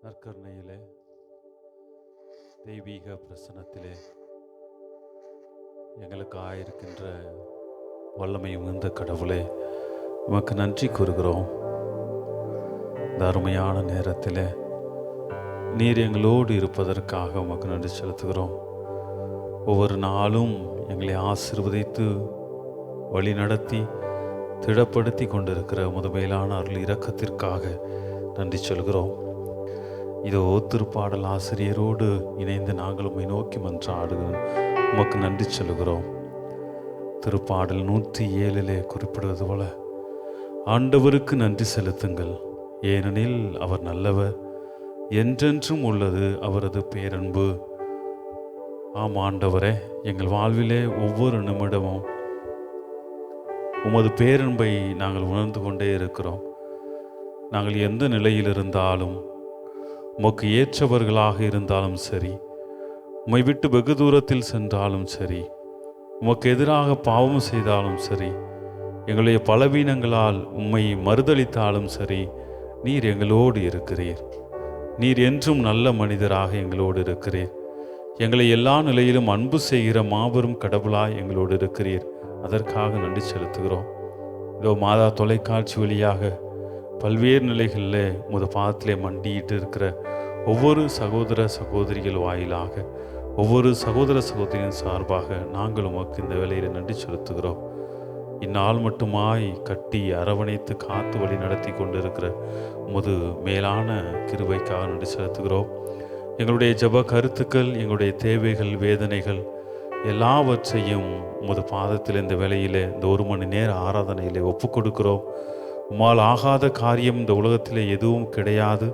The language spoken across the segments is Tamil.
நற்கருணையிலே தெய்வீக பிரசன்னத்திலே எங்களுக்கு ஆயிருக்கின்ற வல்லமை மிகுந்த கடவுளே, உமக்கு நன்றி கூறுகிறோம். இந்த அருமையான நேரத்தில் நீர் எங்களோடு இருப்பதற்காக உமக்கு நன்றி செலுத்துகிறோம். ஒவ்வொரு நாளும் எங்களை ஆசீர்வதித்து வழி நடத்தி திடப்படுத்தி கொண்டிருக்கிற முதுமையிலான அருள் இரக்கத்திற்காக நன்றி சொல்கிறோம். இதோ திருப்பாடல் ஆசிரியரோடு இணைந்து நாங்கள் உம்மை நோக்கி மன்றாடுகிறோம். உமக்கு நன்றி சொல்கிறோம். திருப்பாடல் 107 குறிப்பிடுவது போல, ஆண்டவருக்கு நன்றி செலுத்துங்கள், ஏனெனில் அவர் நல்லவர், என்றென்றும் உள்ளது அவரது பேரன்பு. ஆம் ஆண்டவரே, எங்கள் வாழ்விலே ஒவ்வொரு நிமிடமும் உமது பேரன்பை நாங்கள் உணர்ந்து கொண்டே இருக்கிறோம். நாங்கள் எந்த நிலையில் இருந்தாலும், உமக்கு ஏற்றவர்களாக இருந்தாலும் சரி, உம்மை விட்டு வெகு தூரத்தில் சென்றாலும் சரி, உமக்கு எதிராக பாவம் செய்தாலும் சரி, எங்களுடைய பலவீனங்களால் உம்மை மறுதளித்தாலும் சரி, நீர் எங்களோடு இருக்கிறீர். நீர் என்றும் நல்ல மனிதராக எங்களோடு இருக்கிறீர். எங்களை எல்லா நிலையிலும் அன்பு செய்கிற மாபெரும் கடவுளாய் எங்களோடு இருக்கிறீர். அதற்காக நன்றி செலுத்துகிறோம். இதோ மாதா தொலைக்காட்சி வழியாக பல்வேறு நிலைகளில் உமது பாதத்திலே மண்டியிட்டு இருக்கிற ஒவ்வொரு சகோதர சகோதரிகள் வாயிலாக, ஒவ்வொரு சகோதர சகோதரியின் சார்பாக நாங்கள் உமக்கு இந்த வேளையில் நன்றி செலுத்துகிறோம். இந்நாள் மட்டுமாய் கட்டி அரவணைத்து காத்து வழி நடத்தி கொண்டிருக்கிற உமது மேலான கிருபைக்காக நன்றி செலுத்துகிறோம். எங்களுடைய ஜெப கருத்துக்கள், எங்களுடைய தேவைகள், வேதனைகள் எல்லாவற்றையும் உமது பாதத்தில் இந்த வேளையிலே, இந்த 1 மணி நேர ஆராதனையிலே ஒப்பு கொடுக்கிறோம். உம்மால் ஆகாத காரியம் இந்த உலகத்திலே எதுவும் கிடையாது.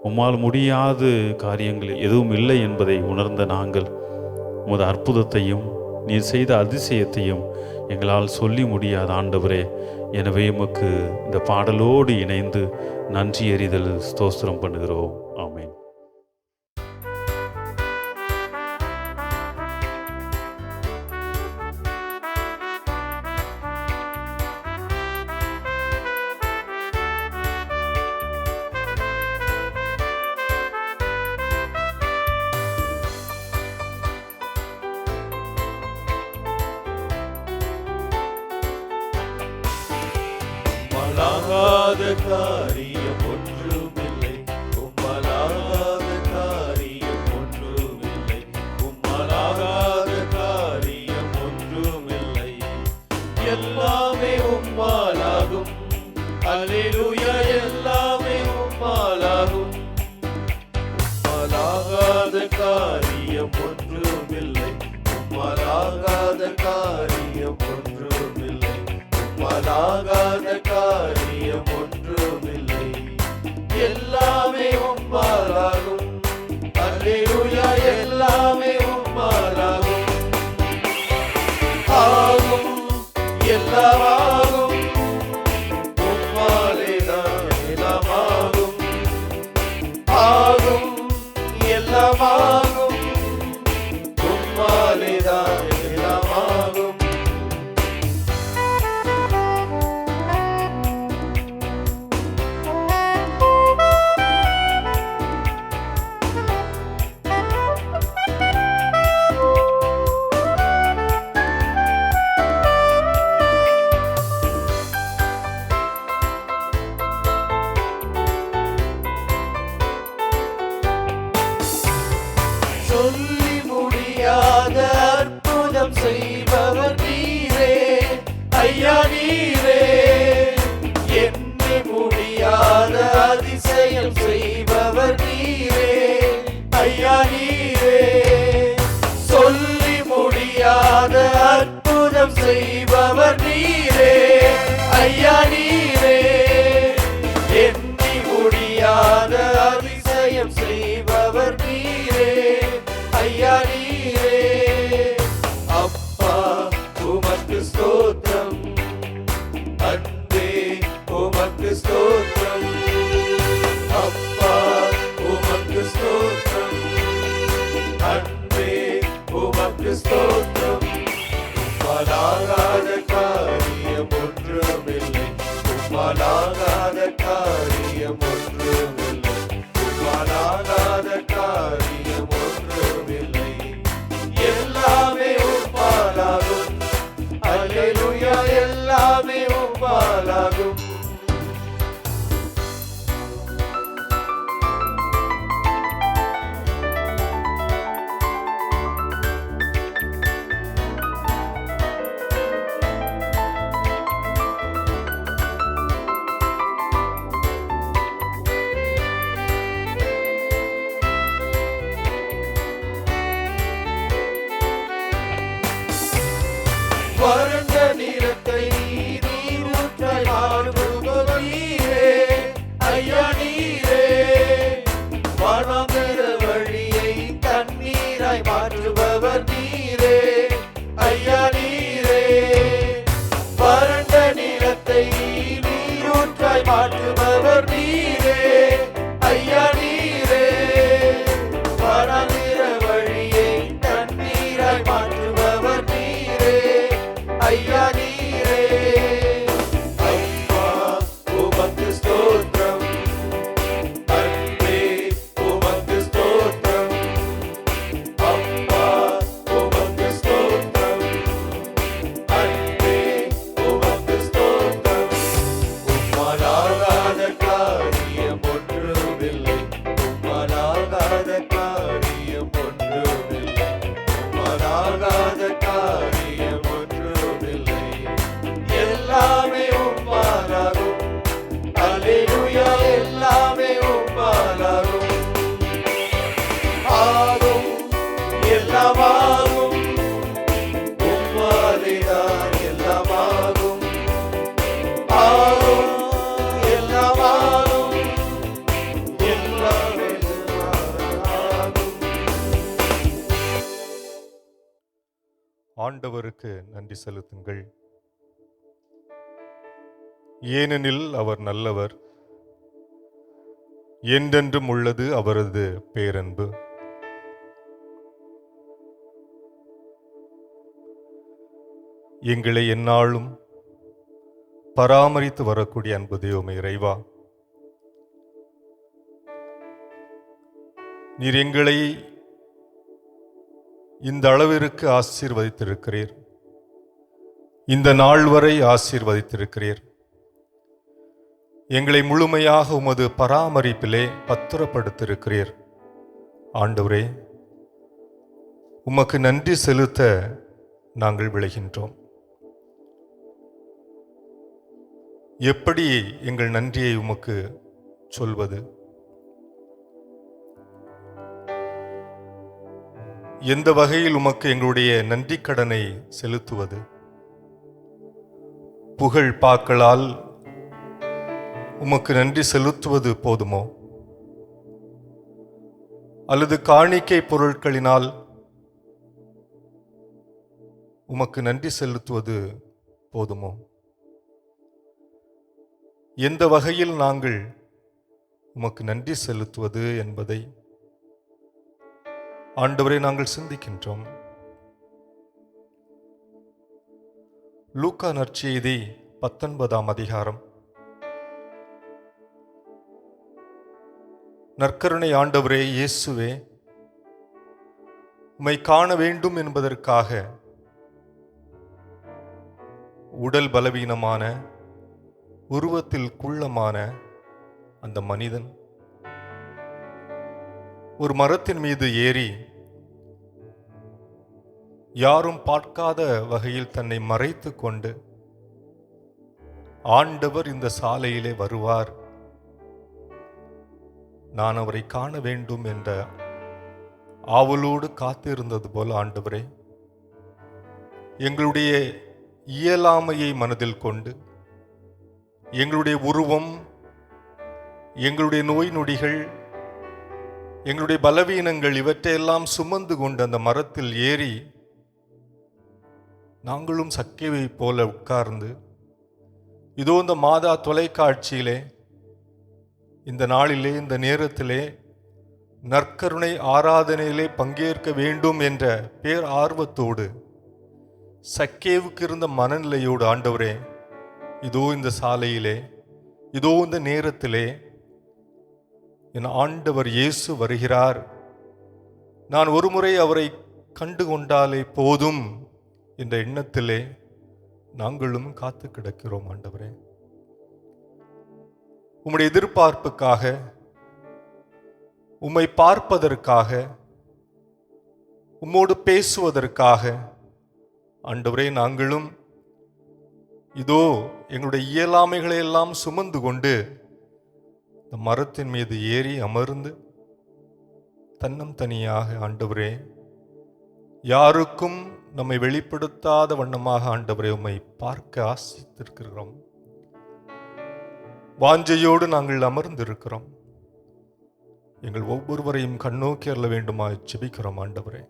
உம்மால் முடியாத காரியங்கள் எதுவும் இல்லை என்பதை உணர்ந்த நாங்கள் உமது அற்புதத்தையும் நீர் செய்த அதிசயத்தையும் எங்களால் சொல்லி முடியாத ஆண்டவரே. எனவே உமக்கு இந்த பாடலோடு இணைந்து நன்றி எறிதல் ஸ்தோத்திரம் பண்ணுகிறோம். ஆமென். உம்மலாகாத காரியம் ஒன்றுமில்லை, உம்மலாகாத காரியம் ஒன்றுமில்லை, உம்மலாகாத காரியம் ஒன்றுமில்லை. எல்லாமே உம்மாலாகும், அல்லேலூயா, எல்லாமே உம்மாலாகும். உம்மலாகாத காரியம் ஒன்றுமில்லை, உம்மலாகாத காரியம் ஒன்றுமில்லை, உம்மாலாகாத காரியம் ஒன்றுமில்லை. எல்லாமே உம்மாலாகும், அல்லேலூயா, எல்லாமே உம்மாலாகும். ஆகும், எல்லாமாகும், உம்மாலேதான் எல்லாமாகும். ஆகும், எல்லாமாகும், உம்மாலேதான் எல்லாமாகும். சொல்லி முடியாத அற்புதம் செய்பவர் நீரே, ஐயா நீரே. எண்ணி முடியாத அதிசயம் செய்பவர் நீரே, ஐயா நீரே. சொல்லி முடியாத அற்புதம் செய்பவர் நீரே, ஐயா நீரே. எண்ணி முடியாத அதிசயம் செய்பவர் நீரே, ஐயா நீரே. அப்பா உமக்கு ஸ்தோத்திரம், அன்பே உமக்கு ஸ்தோத்திரம். அப்பா உமக்கு ஸ்தோத்திரம், அன்பே உமக்கு ஸ்தோத்திரம். உம்மாலாகாத காரியம் ஒன்றுமில்லை, உம்மாலாகாத காரியம் ஒன்றுமில்லை, உம்மாலாகாத ஆகாத காரியம் ஒன்றுமில்லை. எல்லாமே உம்மாலாகும். அல்லேலூயா, எல்லாமே உம்மாலாகும். வறண்ட நிலத்தை நீரூற்றாய் மாற்றுபவர் நீரே. ஐயா நீரே, வனாந்தர வழியை தண்ணீராய் மாற்றுபவர் நீரே. ஐயா நீரே, வறண்ட நிலத்தை நீரூற்றாய் மாற்றுபவர் நீரே. ஐயா நீரே, வனாந்தர வழியை தண்ணீராய் மாற்றுபவர் நீரே. ஐயா நீரே. அப்பா உமக்கு ஸ்தோத்திரம். அன்பே உமக்கு ஸ்தோத்திரம். அப்பா உமக்கு ஸ்தோத்திரம். அன்பே உமக்கு ஸ்தோத்திரம். உம்மாலாகாத காரியம் ஒன்றுமில்லை. உம்மாலாகாத காரியம் ஒன்றுமில்லை. உம்மாலாகாத காரியம் ஒன்றுமில்லை. எல்லாமே உம்மாலாகும். அல்லேலூயா, எல்லாமே உம்மாலாகும். ஆகும், எல்லாமாகும். உம்மாலேதான் எல்லாமாகும். ஆகும், எல்லாமாகும். எல்லாமே உம்மாலாகும். ஆண்டவருக்கு நன்றி செலுத்துங்கள், ஏனெனில் அவர் நல்லவர், என்றென்றும் உள்ளது அவரது பேரன்பு. எங்களை எந்நாளும் பராமரித்து வரக்கூடிய அன்பு தெய்வமே இறைவா, நீர் எங்களை இந்த அளவிற்கு ஆசீர்வதித்திருக்கிறீர். இந்த நாள் வரை ஆசீர்வதித்திருக்கிறீர். எங்களை முழுமையாக உமது பராமரிப்பிலே பத்திரப்படுத்தியிருக்கிறீர். ஆண்டவரே, உமக்கு நன்றி செலுத்த நாங்கள் விளைகின்றோம். எப்படி எங்கள் நன்றியை உமக்கு சொல்வது? எந்த வகையில் உமக்கு எங்களுடைய நன்றி கடனை செலுத்துவது? புகழ் பாக்களால் உமக்கு நன்றி செலுத்துவது போதுமோ? அல்லது காணிக்கை பொருட்களினால் உமக்கு நன்றி செலுத்துவது போதுமோ? எந்த வகையில் நாங்கள் உமக்கு நன்றி செலுத்துவது என்பதை ஆண்டவரை நாங்கள் சிந்திக்கின்றோம். லூக்கா நற்செய்தி 19ஆம் அதிகாரம். நற்கருணை ஆண்டவரே இயேசுவே, உம்மை காண வேண்டும் என்பதற்காக உடல் பலவீனமான, உருவத்தில் குள்ளமான அந்த மனிதன் ஒரு மரத்தின் மீது ஏறி யாரும் பார்க்காத வகையில் தன்னை மறைத்து கொண்டு, ஆண்டவர் இந்த சாலையிலே வருவார், நான் அவரை காண வேண்டும் என்ற ஆவலோடு காத்திருந்தது போல, ஆண்டவரே, எங்களுடைய இயலாமையை மனதில் கொண்டு, எங்களுடைய உருவம், எங்களுடைய நோய் நொடிகள், எங்களுடைய பலவீனங்கள் இவற்றையெல்லாம் சுமந்து கொண்டு அந்த மரத்தில் ஏறி நாங்களும் சக்கேவை போல உட்கார்ந்து, இதோ இந்த மாதா தொலைக்காட்சியிலே இந்த நாளிலே இந்த நேரத்திலே நற்கருணை ஆராதனையிலே பங்கேற்க வேண்டும் என்ற பேர் ஆர்வத்தோடு சக்கேவுக்கு இருந்த மனநிலையோடு, ஆண்டவரே, இதோ இந்த சாலையிலே, இதோ இந்த நேரத்திலே என் ஆண்டவர் இயேசு வருகிறார், நான் ஒருமுறை அவரை கண்டு கொண்டாலே போதும் என்ற எண்ணத்திலே நாங்களும் காத்து கிடக்கிறோம். ஆண்டவரே, உம்முடைய எதிர்பார்ப்புக்காக, உம்மை பார்ப்பதற்காக, உம்மோடு பேசுவதற்காக ஆண்டவரே நாங்களும் இதோ எங்களுடைய இயலாமைகளை எல்லாம் சுமந்து கொண்டு இந்த மரத்தின் மீது ஏறி அமர்ந்து தன்னம் தனியாக ஆண்டவரே யாருக்கும் நம்மை வெளிப்படுத்தாத வண்ணமாக ஆண்டவரே உம்மை பார்க்க ஆசித்திருக்கிறோம். வாஞ்சையோடு நாங்கள் அமர்ந்திருக்கிறோம். எங்கள் ஒவ்வொருவரையும் கண்ணோக்கி அருள வேண்டுமாய் ஜெபிக்கிறோம். ஆண்டவரே,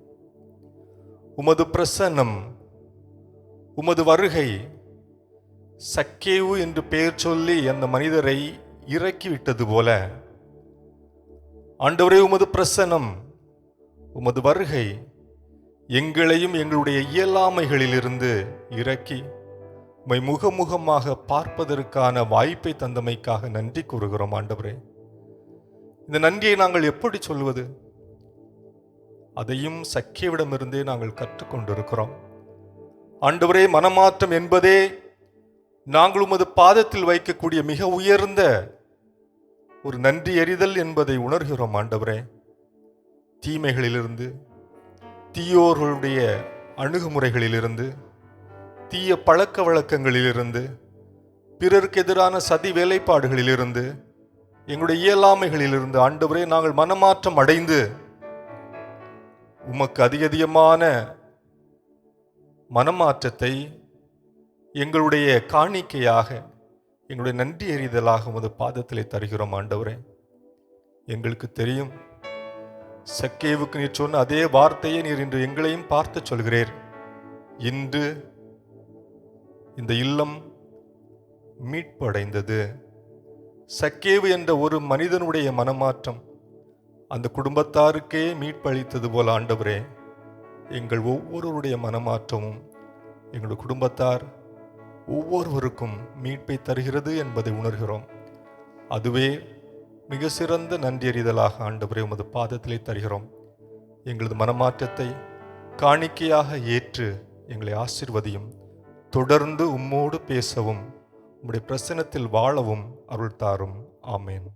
உமது பிரசன்னம், உமது வருகை சக்கேவு என்று பெயர் சொல்லி அந்த மனிதரை இறக்கிவிட்டது போல ஆண்டவரே, உமது பிரசன்னம், உமது வருகை எங்களையும் எங்களுடைய இயலாமைகளிலிருந்து இறக்கி உம்மை முகமுகமாக பார்ப்பதற்கான வாய்ப்பை தந்தமைக்காக நன்றி கூறுகிறோம். ஆண்டவரே, இந்த நன்றியை நாங்கள் எப்படி சொல்வது? அதையும் சக்கேவிடமிருந்தே நாங்கள் கற்றுக்கொண்டிருக்கிறோம். ஆண்டவரே, மனமாற்றம் என்பதே நாங்கள் உமது பாதத்தில் வைக்கக்கூடிய மிக உயர்ந்த ஒரு நன்றி எறிதல் என்பதை உணர்கிறோம். ஆண்டவரே, தீமைகளிலிருந்து, தீயோர்களுடைய அணுகுமுறைகளிலிருந்து, தீய பழக்க வழக்கங்களிலிருந்து, பிறருக்கு எதிரான சதி வேலைப்பாடுகளிலிருந்து, எங்களுடைய இயலாமைகளிலிருந்து ஆண்டவரே நாங்கள் மனமாற்றம் அடைந்து உமக்கு அதிகமான மனமாற்றத்தை எங்களுடைய காணிக்கையாக, எங்களுடைய நன்றி எறிதலாக உமது பாதத்திலே தருகிறோம். ஆண்டவரே, எங்களுக்கு தெரியும், சக்கேவுக்கு நீர் சொன்ன அதே வார்த்தையை நீர் இன்று எங்களையும் பார்த்து சொல்கிறீர். இன்று இந்த இல்லம் மீட்பு அடைந்தது. சக்கேவு என்ற ஒரு மனிதனுடைய மனமாற்றம் அந்த குடும்பத்தாருக்கே மீட்பளித்தது போல ஆண்டவரே, எங்கள் ஒவ்வொருவருடைய மனமாற்றமும் எங்களுடைய குடும்பத்தார் ஒவ்வொருவருக்கும் மீட்பை தருகிறது என்பதை உணர்கிறோம். அதுவே மிக சிறந்த நன்றியறிதலாக ஆண்டவரே உமது பாதத்திலே தருகிறோம். எங்களது மனமாற்றத்தை காணிக்கையாக ஏற்று எங்களை ஆசீர்வதியும். தொடர்ந்து உம்மோடு பேசவும், உம்முடைய பிரசன்னத்தில் வாழவும் அருள் தாரும். ஆமேன்.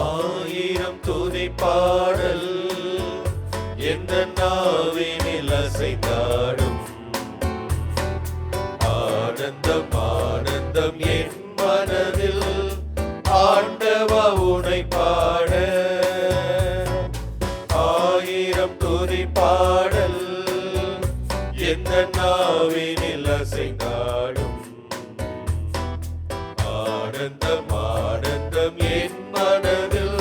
ஆயிரம் துதி பாடல் எந்த நாவினில் அசைந்தாடும். ஆனந்தம் ஆனந்தம் என் மனதில் ஆண்டவா உனை பாட. ஆயிரம் துதி பாடல் எந்த நாவினில் அசைந்தாடும். ஆனந்தம் ஆனந்தம் என் மனதில்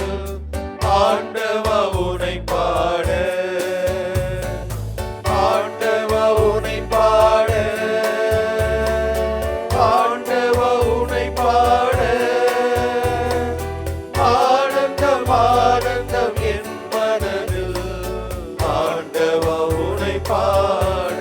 ஆண்டவா உனை பாட. ஆண்டவா உனை பாட. ஆண்டவா உனை பாட. ஆனந்தம் ஆனந்தம் என் மனதில் ஆண்டவா உனை பாட.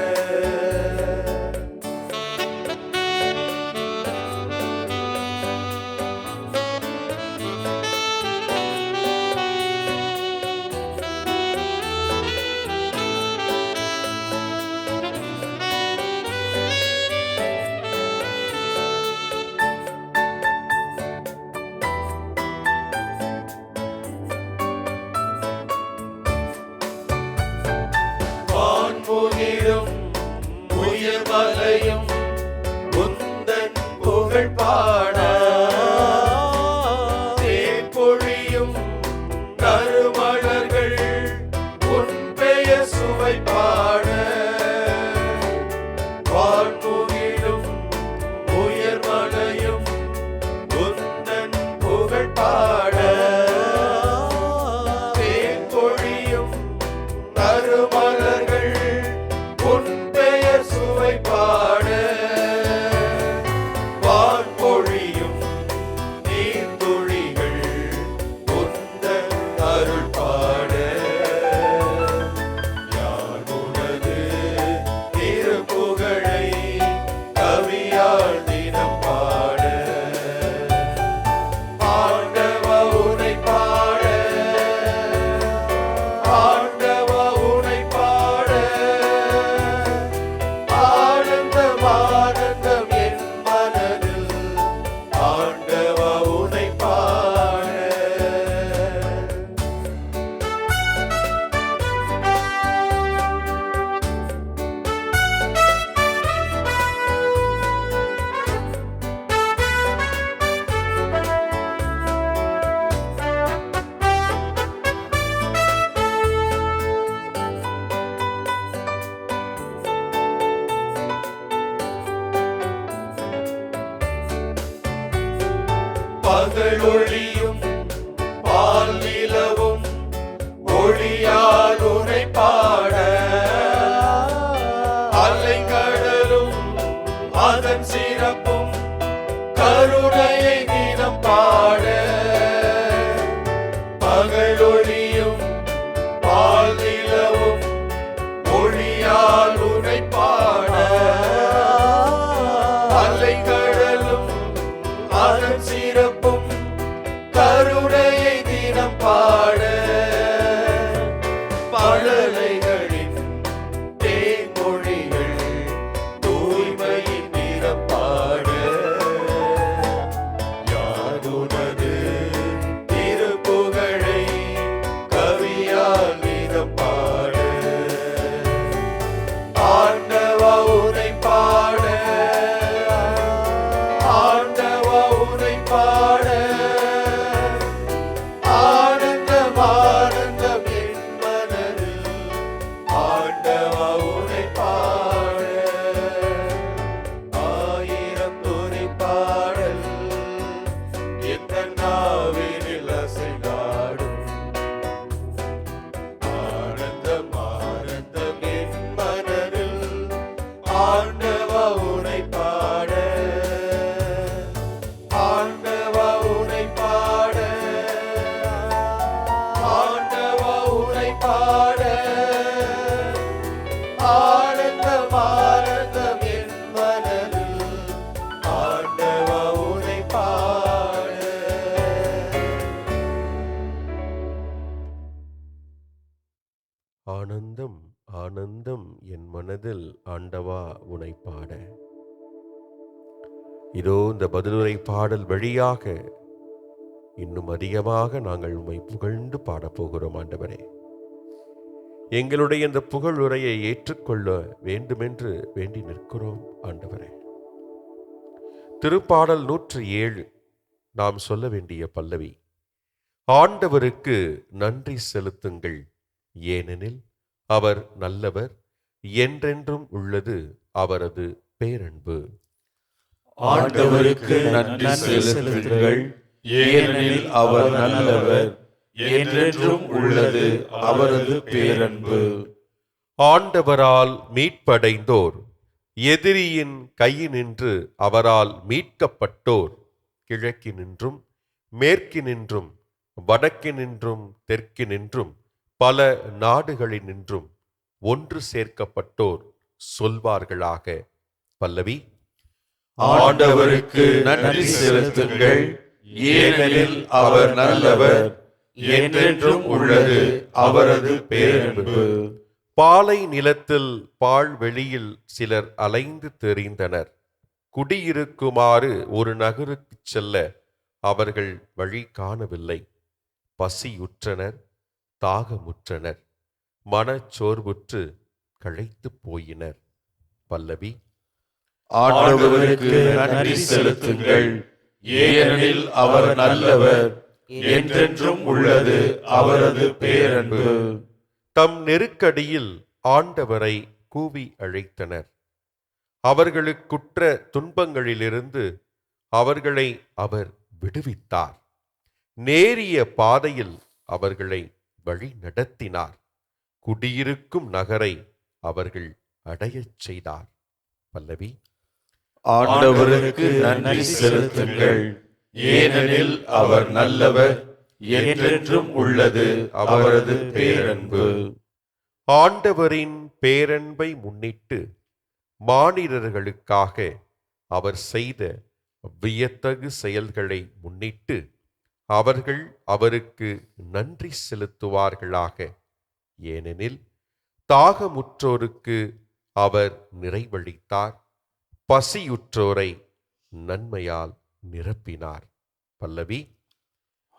ஆண்டவா உனை பாட பகல் ஒளியும் பால் நிலவும் ஒளியால் உனை பாட அலைக்கடலும் அதன் சிறப்பும் கருணையை தினம் பாட பகல் ஒளியும் பால் நிலவும் ஒளியால் உனை பாட அலைக்கடலும் அதன் சிறப்பும் கருணையை தினம் பாட பழலைகளின் தேன்மொழிகள் தூய்மையின் நிறம் பாட யாதுனது திருப்புகழை கவியால் நிறம் பாட ஆண்டவா உனை பாட ஆண்டவா உனை பாட ஆனந்தம் ஆனந்தம் என் மனதில் ஆண்டவா உனை பாட ஆயிரம் துணை பாடல் எந்த நாவினில் அசைந்தாடும் ஆனந்தம் ஆனந்தம் என் மனதில் ஆண்டவா உனை பாட ஆண்டவா உனை பாட ஆண்டவா உனை பாட ஆனந்தம் ஆனந்தம் என் மனதில் ஆண்டவா உனை பாட ஆனந்தம் ஆனந்தம் என் மனதில் ஆண்டவா உனை பாட. இதோ இந்த பதிலுரை பாடல் வழியாக இன்னும் அதிகமாக நாங்கள் உம்மை புகழ்ந்து பாடப்போகிறோம் ஆண்டவரே. எங்களுடைய இந்த புகழுரையை ஏற்றுக்கொள்ள வேண்டுமென்று வேண்டி நிற்கிறோம் ஆண்டவரே. திருப்பாடல் 107 நாம் சொல்ல வேண்டிய பல்லவி: ஆண்டவருக்கு நன்றி செலுத்துங்கள், ஏனெனில் அவர் நல்லவர், என்றென்றும் உள்ளது அவரது பேரன்பு. ஆண்டவருக்கு நன்றி செலுத்துங்கள், ஏனெனில் அவர் நல்லவர், என்றென்றும் உள்ளது அவரது பேரன்பு. ஆண்டவரால் மீட்படைந்தோர், எதிரியின் கையினின்று அவரால் மீட்கப்பட்டோர், கிழக்கினின்றும் மேற்கினின்றும் வடக்கினின்றும் தெற்கினின்றும் பல நாடுகளினின்றும் ஒன்று சேர்க்கப்பட்டோர் சொல்வார்களாக. பல்லவி: ஆண்டவருக்கு நன்றி செலுத்துங்கள், ஏனெனில் அவர் நல்லவர், என்றென்றும் உள்ளது அவரது பேரன்பு. பாலை நிலத்தில் பாழ்வெளியில் சிலர் அலைந்து திரிந்தனர். குடியிருக்குமாறு ஒரு நகருக்குச் செல்ல அவர்கள் வழி காணவில்லை. பசியுற்றனர், தாகமுற்றனர், மனச்சோர்வுற்று களைத்து போயினர். பல்லவி: ஆண்டவருக்கு நன்றி செலுத்துங்கள், ஏனெனில் அவர் நல்லவர், என்றென்றும் உள்ளது அவரது பேரன்பு. தம் நெருக்கடியில் ஆண்டவரை கூவி அழைத்தனர். அவர்களுக்குற்ற துன்பங்களிலிருந்து அவர்களை அவர் விடுவித்தார். நேரிய பாதையில் அவர்களை வழி நடத்தினார். குடியிருக்கும் நகரை அவர்கள் அடையச் செய்தார். பல்லவி: ஆண்டவருக்கு நன்றி செலுத்துங்கள், ஏனெனில் அவர் நல்லவர், என்றென்றும் உள்ளது அவரது பேரன்பு. ஆண்டவரின் பேரன்பை முன்னிட்டு மானிடர்களுக்காக அவர் செய்த வியத்தகு செயல்களை முன்னிட்டு அவர்கள் அவருக்கு நன்றி செலுத்துவார்களாக. ஏனெனில் தாகமுற்றோருக்கு அவர் நிறைவளித்தார், பசியுற்றோரை நன்மையால் நிரப்பினார். பல்லவி.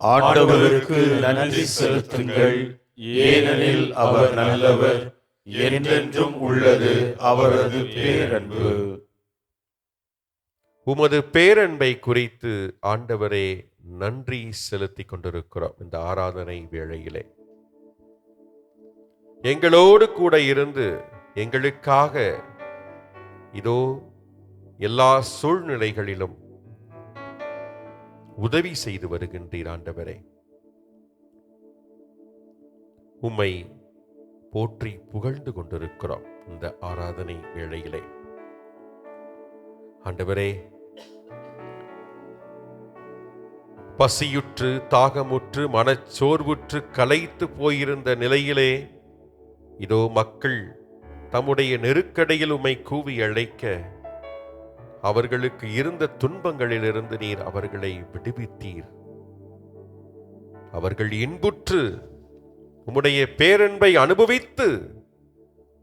ஆண்டவருக்கு நன்றி செலுத்துங்கள், ஏனெனில் அவர் நல்லவர், என்றென்றும் உள்ளது அவரது பேரன்பு. உமது பேரன்பை குறித்து ஆண்டவரே நன்றி செலுத்திக் கொண்டிருக்கிறோம். இந்த ஆராதனை வேளையிலே எங்களோடு கூட இருந்து எங்களுக்காக இதோ எல்லா சூழ்நிலைகளிலும் உதவி செய்து வருகின்றீர் ஆண்டவரே. உம்மை போற்றி புகழ்ந்து கொண்டிருக்கிறோம் இந்த ஆராதனை வேளையிலே. ஆண்டவரே, பசியுற்று தாகமுற்று மனச்சோர்வுற்று களைத்து போயிருந்த நிலையிலே இதோ மக்கள் தம்முடைய நெருக்கடியில் உம்மை கூவி அழைக்க அவர்களுக்கு இருந்த துன்பங்களிலிருந்து நீர் அவர்களை விடுவித்தீர். அவர்கள் இன்புற்று உம்முடைய பேரன்பை அனுபவித்து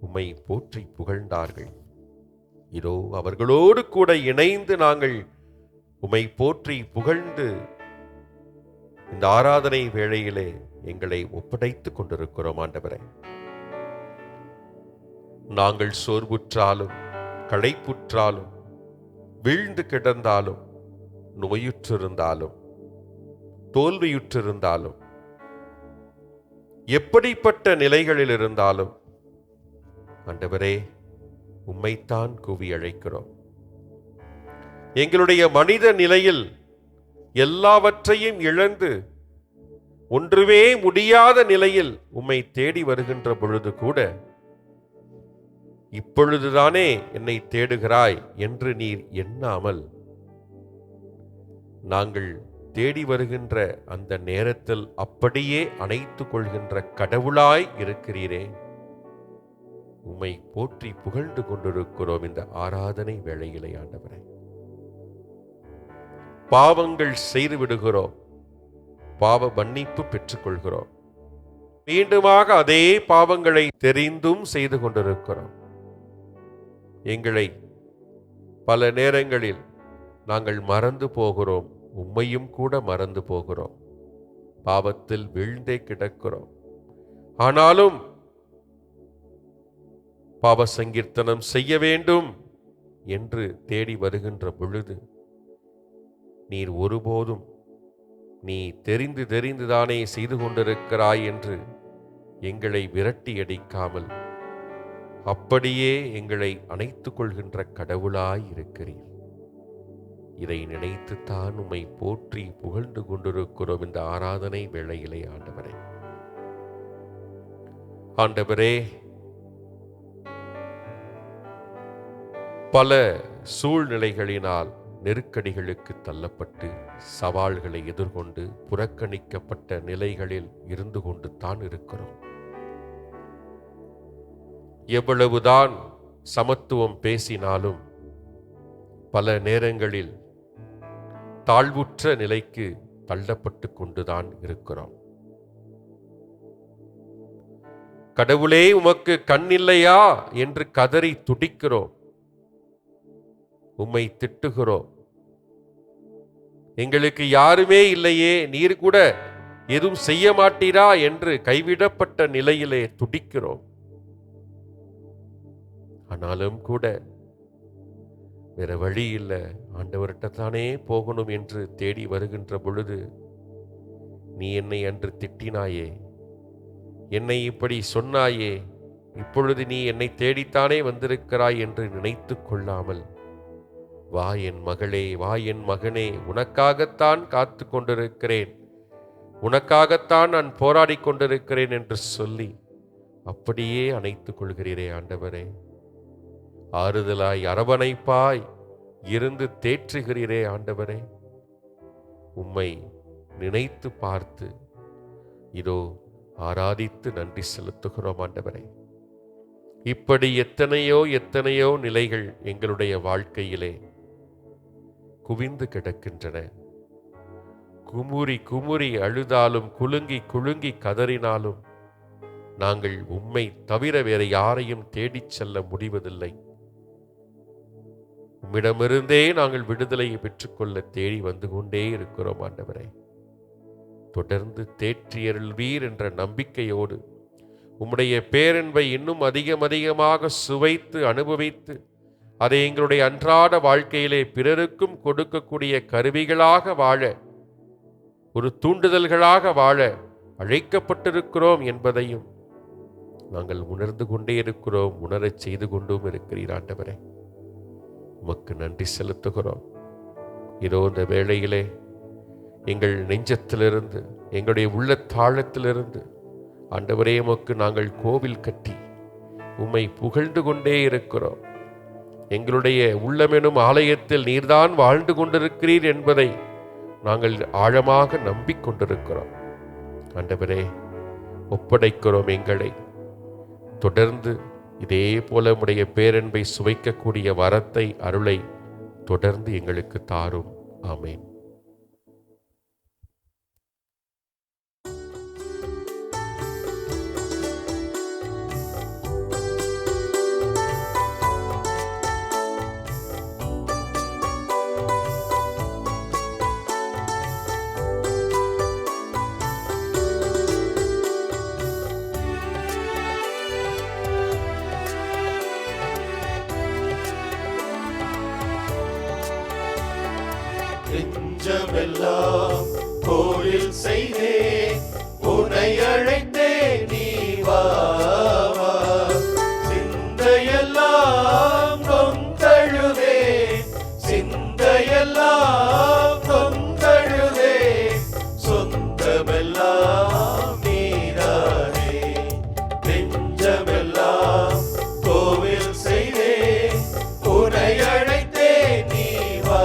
உம்மை போற்றி புகழ்ந்தார்கள். இதோ அவர்களோடு கூட இணைந்து நாங்கள் உம்மை போற்றி புகழ்ந்து இந்த ஆராதனை வேளையிலே எங்களை ஒப்படைத்துக் கொண்டிருக்கிறோம் ஆண்டவரே. நாங்கள் சோர்வுற்றாலும் களைப்புற்றாலும் வீழ்ந்து கிடந்தாலும் நோயுற்றிருந்தாலும் தோல்வியுற்றிருந்தாலும் எப்படிப்பட்ட நிலைகளில் இருந்தாலும் ஆண்டவரே உம்மைத்தான் கூவி அழைக்கிறோம். எங்களுடைய மனித நிலையில் எல்லாவற்றையும் இழந்து ஒன்றுமே முடியாத நிலையில் உம்மை தேடி வருகின்ற பொழுது கூட இப்பொழுதுதானே என்னை தேடுகிறாய் என்று நீர் எண்ணாமல் நாங்கள் தேடி வருகின்ற அந்த நேரத்தில் அப்படியே அணைத்துக் கொள்கின்ற கடவுளாய் இருக்கிறீரே. உம்மை போற்றி புகழ்ந்து கொண்டிருக்கிறோம் இந்த ஆராதனை வேளையிலே ஆண்டவரே. பாவங்கள் செய்து விடுகிறோம், பாவ மன்னிப்பு பெற்றுக்கொள்கிறோம். மீண்டுமாக அதே பாவங்களை தெரிந்தும் செய்து கொண்டிருக்கிறோம். எங்களை பல நேரங்களில் நாங்கள் மறந்து போகிறோம், உம்மையும் கூட மறந்து போகிறோம், பாவத்தில் வீழ்ந்தே கிடக்கிறோம். ஆனாலும் பாவ சங்கீர்த்தனம் செய்ய வேண்டும் என்று தேடி வருகின்ற பொழுது நீர் ஒருபோதும் நீ தெரிந்து தெரிந்துதானே செய்து கொண்டிருக்கிறாய் என்று எங்களை விரட்டி அடிக்காமல் அப்படியே எங்களை அணைத்துக் கொள்கின்ற கடவுளாய் இருக்கிறீர். இதை நினைத்துத்தான் உம்மை போற்றி புகழ்ந்து கொண்டிருக்கிறோம் இந்த ஆராதனை வேளையிலே ஆண்டவரே. ஆண்டவரே, பல சூழ்நிலைகளினால் நெருக்கடிகளுக்கு தள்ளப்பட்டு சவால்களை எதிர்கொண்டு புறக்கணிக்கப்பட்ட நிலைகளில் இருந்து கொண்டு தான் இருக்கிறோம். எவ்வளவுதான் சமத்துவம் பேசினாலும் பல நேரங்களில் தாழ்வுற்ற நிலைக்கு தள்ளப்பட்டு கொண்டுதான் இருக்கிறோம். கடவுளே உமக்கு கண்ணில்லையா என்று கதறி துடிக்கிறோம், உம்மை திட்டுகிறோம். எங்களுக்கு யாருமே இல்லையே, நீர் கூட எதுவும் செய்ய மாட்டீரா என்று கைவிடப்பட்ட நிலையிலே துடிக்கிறோம். ஆனாலும் கூட வேற வழி இல்லை, ஆண்டவர்கிட்ட தானே போகணும் என்று தேடி வருகின்ற பொழுது நீ என்னை அன்று திட்டினாயே, என்னை இப்படி சொன்னாயே, இப்பொழுது நீ என்னை தேடித்தானே வந்திருக்கிறாய் என்று நினைத்து கொள்ளாமல், வா என் மகளே, வா என் மகனே, உனக்காகத்தான் காத்து கொண்டிருக்கிறேன், உனக்காகத்தான் நான் போராடி கொண்டிருக்கிறேன் என்று சொல்லி அப்படியே அணைத்துக் கொள்கிறீரே ஆண்டவரே. ஆறுதலாய் அரவணைப்பாய் இருந்து தேற்றுகிறீரே ஆண்டவரே. உம்மை நினைத்து பார்த்து இதோ ஆராதித்து நன்றி செலுத்துகிறோம் ஆண்டவரே. இப்படி எத்தனையோ எத்தனையோ நிலைகள் எங்களுடைய வாழ்க்கையிலே குவிந்து கிடக்கின்றன. குமுறி குமுறி அழுதாலும் குலுங்கி குலுங்கி கதறினாலும் நாங்கள் உம்மை தவிர வேற யாரையும் தேடிச் செல்ல முடிவதில்லை. உம்மிடமிருந்தே நாங்கள் விடுதலையை பெற்றுக்கொள்ள தேடி வந்து கொண்டே இருக்கிறோம் ஆண்டவரே. தொடர்ந்து தேற்றியருள்வீர் என்ற நம்பிக்கையோடு உம்முடைய பேரன்பை இன்னும் அதிகமாக சுவைத்து அனுபவித்து அதை எங்களுடைய அன்றாட வாழ்க்கையிலே பிறருக்கும் கொடுக்கக்கூடிய கருவிகளாக வாழ, ஒரு தூண்டுதல்களாக வாழ அழைக்கப்பட்டிருக்கிறோம் என்பதையும் நாங்கள் உணர்ந்து கொண்டே இருக்கிறோம், உணரச் செய்து கொண்டும் இருக்கிறீர் ஆண்டவரே. உமக்கு நன்றி செலுத்துகிறோம். இதோ இந்த வேளையிலே எங்கள் நெஞ்சத்திலிருந்து, எங்களுடைய உள்ளத்தாழத்திலிருந்து ஆண்டவரே உமக்கு நாங்கள் கோவில் கட்டி உம்மை புகழ்ந்து கொண்டே இருக்கிறோம். எங்களுடைய உள்ளமெனும் ஆலயத்தில் நீர்தான் வாழ்ந்து கொண்டிருக்கிறீர் என்பதை நாங்கள் ஆழமாக நம்பிக்கொண்டிருக்கிறோம். ஆண்டவரே, ஒப்படைக்கிறோம் எங்களை. தொடர்ந்து இதே போல உம்முடைய பேரன்பை சுவைக்கக்கூடிய வரத்தை, அருளை தொடர்ந்து எங்களுக்கு தாரும். ஆமேன். நெஞ்சமெல்லாம் கோவில் செய்தே உன்னை அழைத்தே நீ வா வா. சிந்தையெல்லாம் நொந்தழுதே, சிந்தையெல்லாம் நொந்தழுதே, சொந்தமெல்லாம் நீரானே. நெஞ்சமெல்லாம் கோவில் செய்தே உன்னை அழைத்தே நீ வா.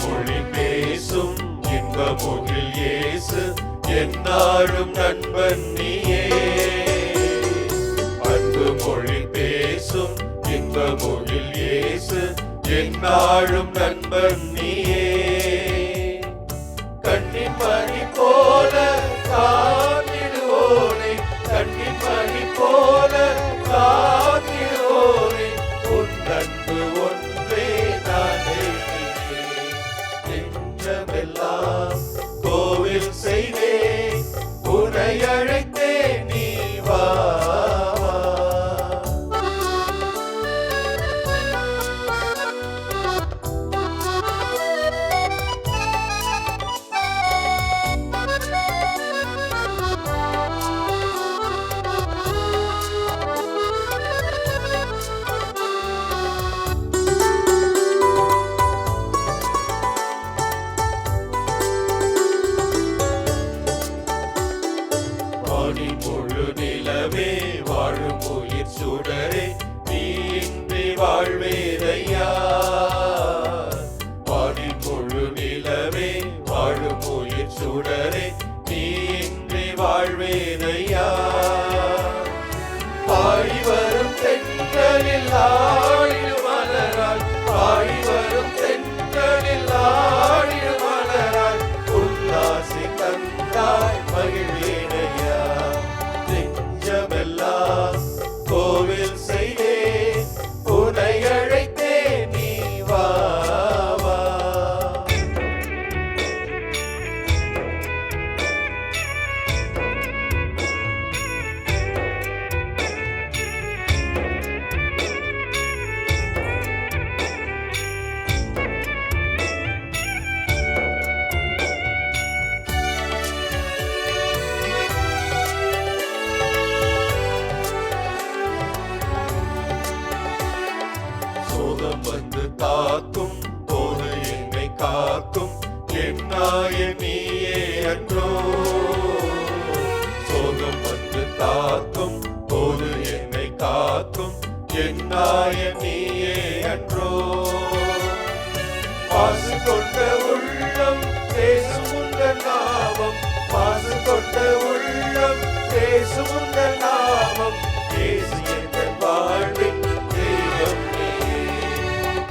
மொழி பேசும் இன்பமுகில் இயேசு எந்நாளும் நண்பன் நீயே. அன்பு மொழி பேசும் இன்பமுகில் இயேசு எந்நாளும் நண்பன் நீயே. கண்ணின் மணி போல காத்திடுவோனே, கண்ணின் மணி போல காத்திடுவோனே, உன் அன்பு ஒன்றே நானே. நெஞ்சமெல்லாம் கோவில் செய்தே உன்னை அழைத்தே நீ வா வா. வாடி முழு நிலவே வாழும் உயிர் சுடரே, நீ இன்றி வாழ்வேதையா. வாடி முழு நிலவே வாழும் உயிர் சுடரே, நீ இன்றி வாழ்வேதையா. பாடி வரும் தென்றலில் ஆடிடும் மலராய், பாடி வரும் தென்றலில் ஆடிடும் மலராய், உல்லாசி தந்தாய் மகிழ்வேனையா. நெஞ்சமெல்லாம் கோவில் செய்தே உன்னை அழைத்தே நீ வா வா. சோகம் வந்து தாக்கும் போது என்னை காக்கும் என் நாயன் நீயே அன்றோ. சோகம் வந்து தாக்கும் போது என்னை காக்கும் என் நாயன் நீயே அன்றோ. பாச கொண்ட உள்ளம் பேசும் உந்தன் நாமம், மாசு கொண்ட உள்ளம் பேசும் உந்தன் நாமம். இயேசு எந்தன் வாழ்வின் தெய்வம் நீ.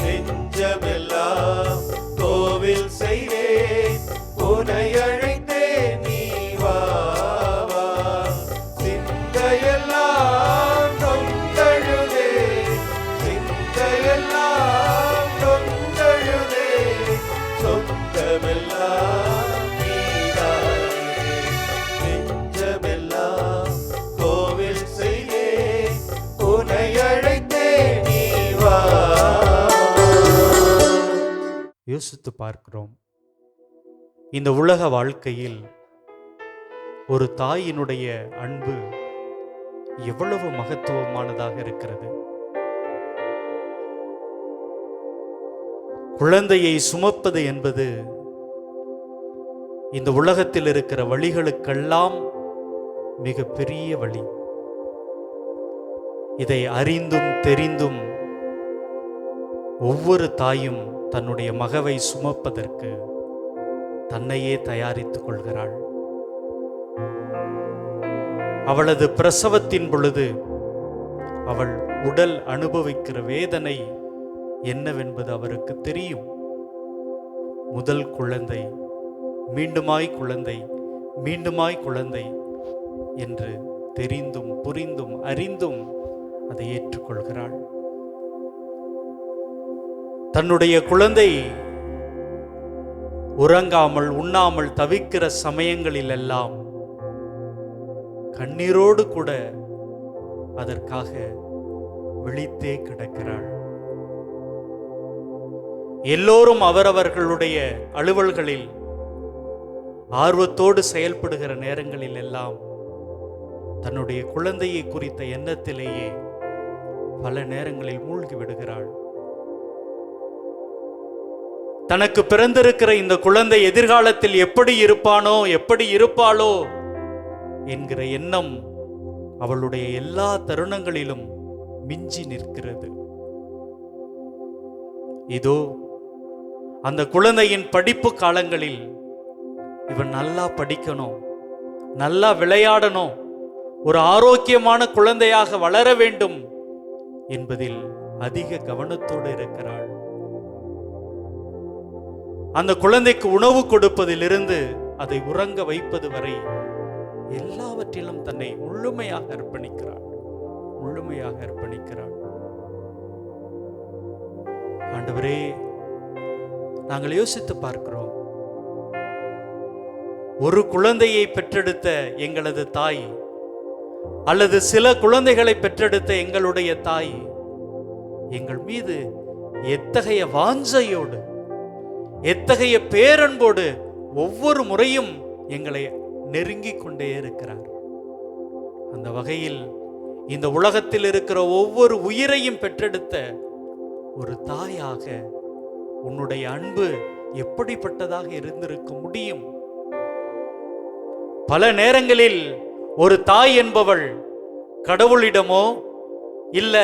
நெஞ்சமெல்லாம் கோவில் செய்தேன், உன்னை அழைத்தேன், நீ வா வா. சிந்தையெல்லாம் தொந்தழுதே, சிந்தையெல்லாம் தொந்தழுதே, சொந்தமெல்லாம் நீதானே. நெஞ்சமெல்லாம் கோவில் செய்தேன், உன்னை அழைத்தேன், நீ வா. யோசித்து பார்க்கிறோம். இந்த உலக வாழ்க்கையில் ஒரு தாயினுடைய அன்பு எவ்வளவு மகத்துவமானதாக இருக்கிறது. குழந்தையை சுமப்பது என்பது இந்த உலகத்தில் இருக்கிற வழிகளுக்கெல்லாம் மிக பெரிய வழி. இதை அறிந்தும் தெரிந்தும் ஒவ்வொரு தாயும் தன்னுடைய மகவை சுமப்பதற்கு தன்னையே தயாரித்துக் கொள்கிறாள். அவளது பிரசவத்தின் பொழுது அவள் உடல் அனுபவிக்கிற வேதனை என்னவென்பது அவருக்கு தெரியும். முதல் குழந்தை, மீண்டுமாய் குழந்தை, மீண்டுமாய் குழந்தை என்று தெரிந்தும் புரிந்தும் அறிந்தும் அதை ஏற்றுக்கொள்கிறாள். தன்னுடைய குழந்தை உறங்காமல் உண்ணாமல் தவிக்கிற சமயங்களிலெல்லாம் கண்ணீரோடு கூட அதற்காக விழித்தே கிடக்கிறாள். எல்லோரும் அவரவர்களுடைய அலுவல்களில் ஆர்வத்தோடு செயல்படுகிற நேரங்களில் எல்லாம் தன்னுடைய குழந்தையை குறித்த எண்ணத்திலேயே பல நேரங்களில் மூழ்கி விடுகிறாள். தனக்கு பிறந்திருக்கிற இந்த குழந்தை எதிர்காலத்தில் எப்படி இருப்பானோ, எப்படி இருப்பாளோ என்கிற எண்ணம் அவளுடைய எல்லா தருணங்களிலும் மிஞ்சி நிற்கிறது. இதோ அந்த குழந்தையின் படிப்பு காலங்களில் இவன் நல்லா படிக்கணும், நல்லா விளையாடணும், ஒரு ஆரோக்கியமான குழந்தையாக வளர வேண்டும் என்பதில் அதிக கவனத்தோடு இருக்கிறாள். அந்த குழந்தைக்கு உணவு கொடுப்பதிலிருந்து அதை உறங்க வைப்பது வரை எல்லாவற்றிலும் தன்னை முழுமையாக அர்ப்பணிக்கிறாள், முழுமையாக அர்ப்பணிக்கிறாள். ஆண்டவரே, நாங்கள் யோசித்து பார்க்கிறோம். ஒரு குழந்தையை பெற்றெடுத்த எங்களது தாய் அல்லது சில குழந்தைகளை பெற்றெடுத்த எங்களுடைய தாய் எங்கள் மீது எத்தகைய வாஞ்சையோடு, எத்தகைய பேரன்போடு ஒவ்வொரு முறையும் எங்களை நெருங்கிக் கொண்டே இருக்கிறார். அந்த வகையில் இந்த உலகத்தில் இருக்கிற ஒவ்வொரு உயிரையும் பெற்றெடுத்த ஒரு தாயாக உன்னுடைய அன்பு எப்படிப்பட்டதாக இருந்திருக்க முடியும்? பல நேரங்களில் ஒரு தாய் என்பவள் கடவுளிடமோ இல்ல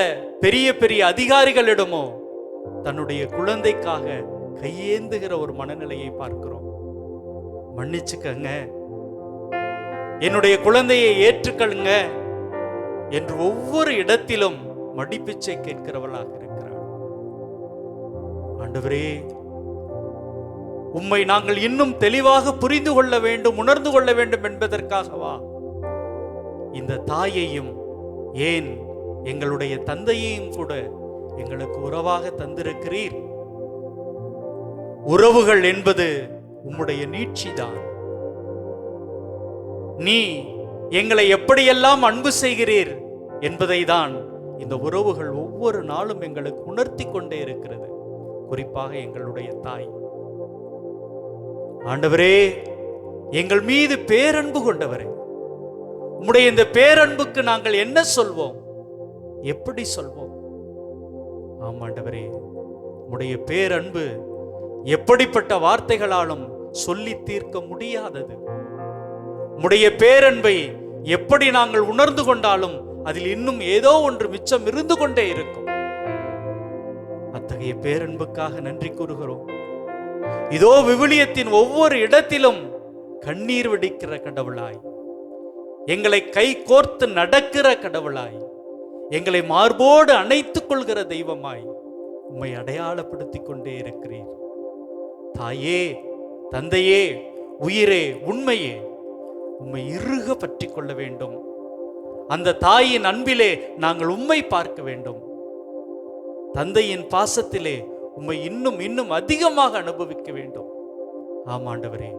பெரிய பெரிய அதிகாரிகளிடமோ தன்னுடைய குழந்தைக்காக கையேந்துகிற ஒரு மனநிலையை பார்க்கிறோம். மன்னிச்சுக்கங்க, என்னுடைய குழந்தையை ஏற்றுக்கொள்ளுங்க என்று ஒவ்வொரு இடத்திலும் மடிப்பிச்சை கேட்கிறவளாக இருக்கிறாள். ஆண்டவரே, உம்மை நாங்கள் இன்னும் தெளிவாக புரிந்து கொள்ள வேண்டும், உணர்ந்து கொள்ள வேண்டும் என்பதற்காகவா இந்த தாயையும், ஏன் எங்களுடைய தந்தையையும் கூட எங்களுக்கு உறவாக தந்திருக்கிறீர். உறவுகள் என்பது உம்முடைய நீட்சிதான். நீ எங்களை எப்படியெல்லாம் அன்பு செய்கிறீர் என்பதை தான் இந்த உறவுகள் ஒவ்வொரு நாளும் எங்களுக்கு உணர்த்தி கொண்டே இருக்கிறது. குறிப்பாக எங்களுடைய தாய். ஆண்டவரே, எங்கள் மீது பேரன்பு கொண்டவரே, உம்முடைய இந்த பேரன்புக்கு நாங்கள் என்ன சொல்வோம், எப்படி சொல்வோம்? ஆமாண்டவரே, உம்முடைய பேரன்பு எப்படிப்பட்ட வார்த்தைகளாலும் சொல்லி தீர்க்க முடியாதது. உம்முடைய பேரன்பை எப்படி நாங்கள் உணர்ந்து கொண்டாலும் அதில் இன்னும் ஏதோ ஒன்று மிச்சம் இருந்து கொண்டே இருக்கும். அத்தகைய பேரன்புக்காக நன்றி கூறுகிறோம். இதோ விவிலியத்தின் ஒவ்வொரு இடத்திலும் கண்ணீர் வெடிக்கிற கடவுளாய், எங்களை கை கோர்த்து நடக்கிற கடவுளாய், எங்களை மார்போடு அணைத்துக் கொள்கிற தெய்வமாய் உம்மை அடையாளப்படுத்திக் கொண்டே இருக்கிறீர். தாயே, தந்தையே, உயிரே, உண்மையே, உம்மை இறுக பற்றி கொள்ள வேண்டும். அந்த தாயின் அன்பிலே நாங்கள் உம்மை பார்க்க வேண்டும். தந்தையின் பாசத்திலே உம்மை இன்னும் இன்னும் அதிகமாக அனுபவிக்க வேண்டும். ஆமாண்டவரே,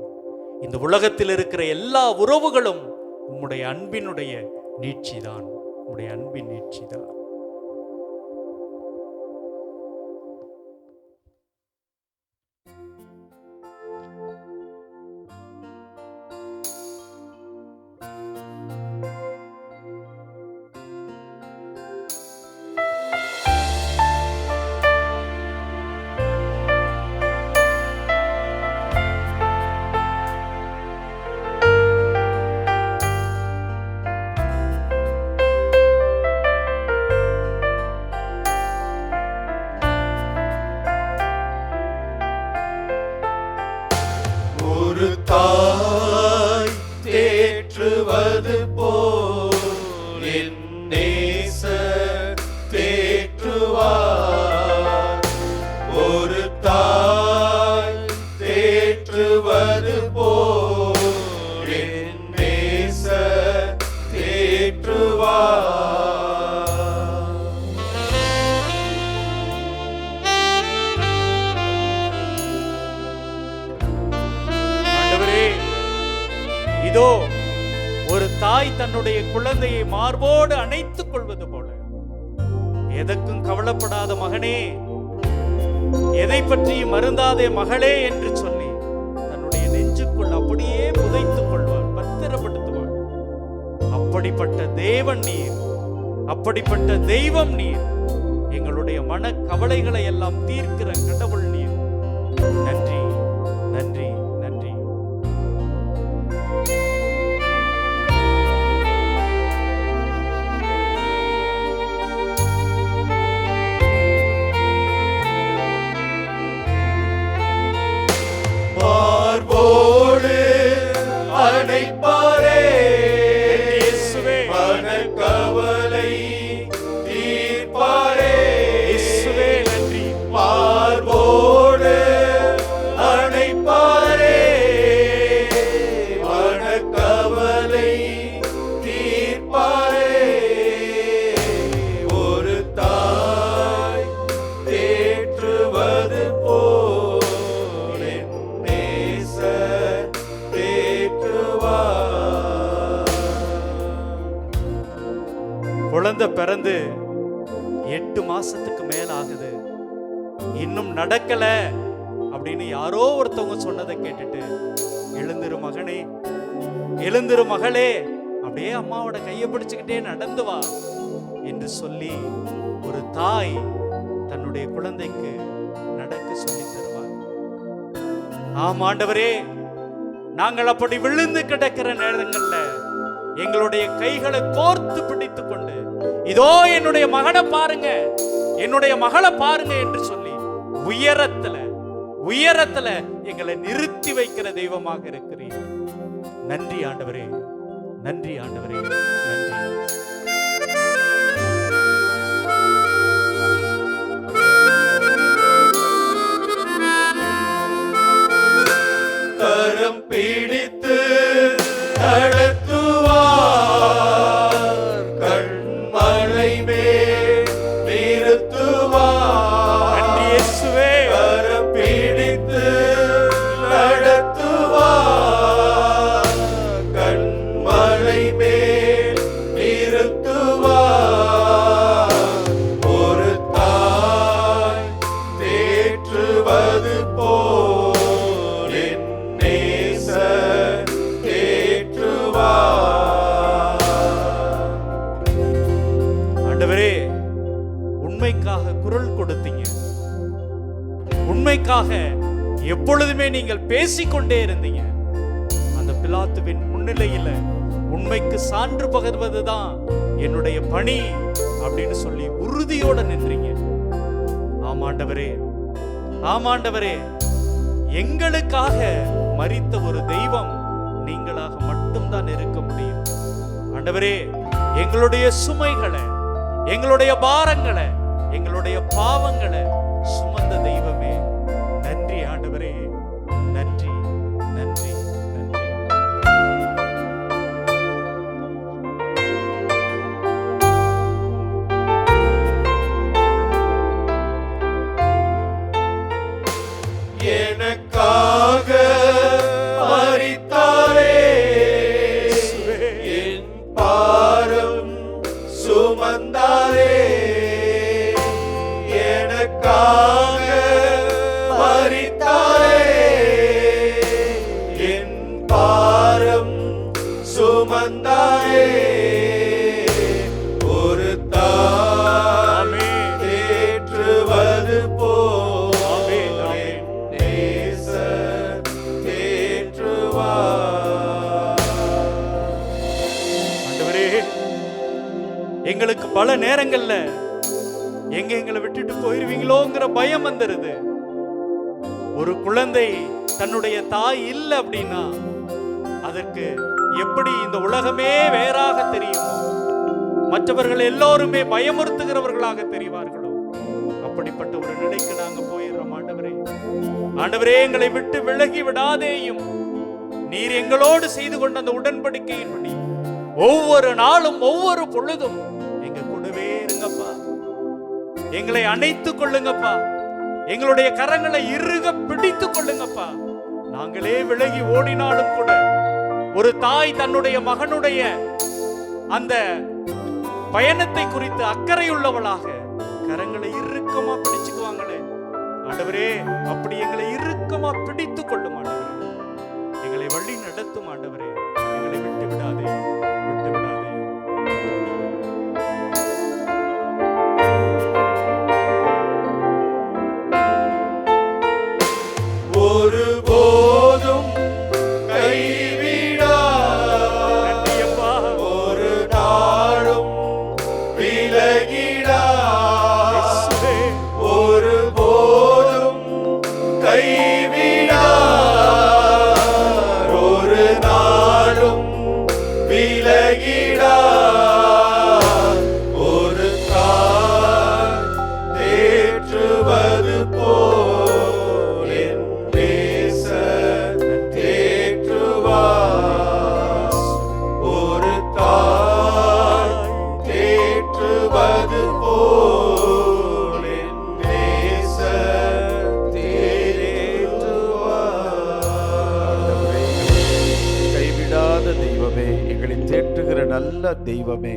இந்த உலகத்தில் இருக்கிற எல்லா உறவுகளும் உம்முடைய அன்பினுடைய நீட்சிதான், உம்முடைய அன்பின் நீட்சிதான். ஒரு தாய் தேற்றுவது போல் என் நேசர் தேற்றுவார். ஒரு தாய் தேற்றுவது போல் என் நேசர் தேற்றுவார். இதோ ஒரு தாய் தன்னுடைய குழந்தையை மார்போடு அணைத்துக் கொள்வது போல, எதற்கும் கவலைப்படாத மகனே, எதை பற்றியும் மருந்தாதே மகளே என்று சொல்லி தன்னுடைய நெஞ்சுக்குள் அப்படியே புதைத்துக் கொள்வார், பத்திரப்படுத்துவார். அப்படிப்பட்ட தேவன் நீர், அப்படிப்பட்ட தெய்வம் நீர், எங்களுடைய மன கவலைகளை எல்லாம் தீர்க்கிற கடவுள் நீர். நன்றி, நன்றி, நன்றி. மார்போடு அணைப்பாரே இயேசுவே, மனக்கவலை தீர்ப்பாரே இயேசுவே, நன்றி. மார்போடு அணைப்பாரே மனக்கவலை தீர்ப்பாரே. ஒரு தாய் தேற்றுவது போல் என் நேசர் தேற்றுவார். குழந்தை பிறந்து 8 மாசத்துக்கு மேல ஆகுது, இன்னும் நடக்கல அப்படின்னு யாரோ ஒருத்தவங்க சொன்னதை கேட்டுட்டு, எழுந்திரு மகனே, எழுந்திரு மகளே, அப்படியே அம்மாவோட கையை பிடிச்சுக்கிட்டே நடந்து வா என்று சொல்லி ஒரு தாய் தன்னுடைய குழந்தைக்கு நடக்க சொல்லி தருவார். ஆம் ஆண்டவரே, நாங்கள் அப்படி விழுந்து கிடக்கிற நேரங்கள்ல எங்களுடைய கைகளை கோர்த்து பிடித்துக் கொண்டு, இதோ என்னுடைய மகனை பாருங்க, என்னுடைய மகளை பாருங்க என்று சொல்லி உயரத்துல உயரத்துல எங்களை நிறுத்தி வைக்கிற தெய்வமாக இருக்கிறீர். நன்றி ஆண்டவரே, நன்றி ஆண்டவரே, நன்றி. கரம் பிடித்து நடத்துவார், கண்மலை மேல் நிறுத்துவார். நன்றி இயேசுவே. கரம் பிடித்து நடத்துவார், கண்மலை மேல் நிறுத்துவார். ஒரு தாய் தேற்றுவது போல் என் நேசர் தேற்றுவார். ஆண்டவரே, உண்மைக்காக குரல் கொடுத்தீங்க, உண்மைக்காக எப்பொழுதுமே நீங்கள் பேசிக்கொண்டே இருந்தீங்க. அந்த பிலாத்துவின் முன்னிலையில உண்மைக்கு சான்று பகர்வதுதான் என்னுடைய பணி அப்படின்னு சொல்லி உறுதியோட நின்றீங்க. ஆமாண்டவரே, ஆமாண்டவரே, எங்களுக்காக மரித்த ஒரு தெய்வம் நீங்களாக மட்டும்தான் இருக்க முடியும். ஆண்டவரே, எங்களுடைய சுமைகளை, எங்களுடைய பாரங்களை, எங்களுடைய பாவங்களை சுமந்த தெய்வமே நன்றி ஆண்டவரே, நன்றி நன்றி நன்றி. எனக்காக மரித்தாரே, என் பாரம் சுமந்தாரே. எனக்காக மரித்தாரே, என் பாரம் சுமந்தாரே. ஒரு தாய் தேற்றுவது போல் நேசர் தேற்றுவார். ஆண்டவரே, எங்களுக்கு பல நேரங்கள்ல எங்களை விட்டுட்டு போயிருவீங்களோங்கிற பயம் வந்துருது. ஒரு குழந்தை தன்னுடைய தாய் இல்லை அப்படின்னா அதற்கு எப்படி இந்த உலகமே வேறாக தெரியுமோ, மற்றவர்கள் எல்லோருமே பயமுறுத்துகிறவர்களாக தெரிவார்களோ, அப்படிப்பட்ட ஒரு நிலைக்கு நாங்க போயிடுறோம். ஆண்டவரே, ஆண்டவரே, எங்களை விட்டு விலகி விடாதேயும். நீர் எங்களோடு செய்து கொண்ட அந்த உடன்படிக்கையின்படி ஒவ்வொரு நாளும் ஒவ்வொரு பொழுதும் எங்க கூடவே இருங்கப்பா. எங்களை அணைத்துக் கொள்ளுங்கப்பா. எங்களுடைய கரங்களை இறுக பிடித்துக் கொள்ளுங்கப்பா. நாங்களே விலகி ஓடினாலும் கூட ஒரு தாய் தன்னுடைய மகனுடைய அந்த பயணத்தை குறித்து அக்கறையுள்ளவளாக கரங்களை இறுக்கமா பிடிச்சுக்குவாங்களே. ஆண்டவரே, அப்படி எங்களை இறுக்கமா பிடித்துக் கொள்ளும் ஆண்டவரே. எங்களை வழி நடத்தும் ஆண்டவரே. எங்களை விட்டு விடாதே, விட்டு விடாதே. ஒருபோதும் கைவிடா, ஒரு நாளும் விலகிடா. ஒருபோதும் கைவிடா, ஒரு நாளும் விலகிடா. ஒரு தாய் தேற்றுவது போல் என் நேசர் தேற்றுவார். ஒரு தாய் தேற்றுவது போல் என் நேசர் தேற்றுவார். கைவிடாத தெய்வமே, எங்களை தேற்றுகிற நல்ல தெய்வமே,